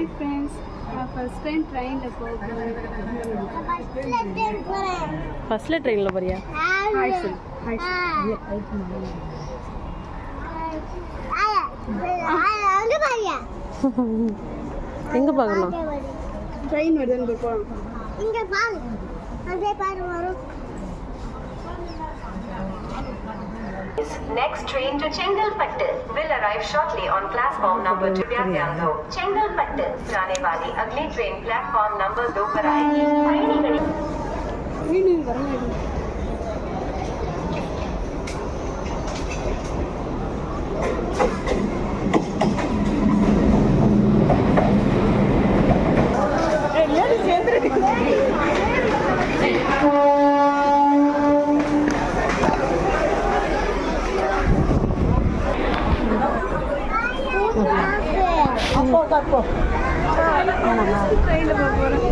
Hi friends, first time train la போறேன். ஃபர்ஸ்ட்ல ட்ரெயின்ல போறியா? Hi sir. Hi sir. அங்க பாரியா? எங்க பார்க்கணும்? ட்ரெயின் வருதுன்னு போறோம். இங்க பாரு. அங்க பாரு வரும். Next train to Chengalpattu will arrive shortly on platform number 2. Vyagyanto Chengalpattu जाने वाली अगली ट्रेन प्लेटफॉर्म नंबर 2 पर आएगी. ட்ரெயின் வரல. அப்போ ட்ரெயின்ல போறோம்.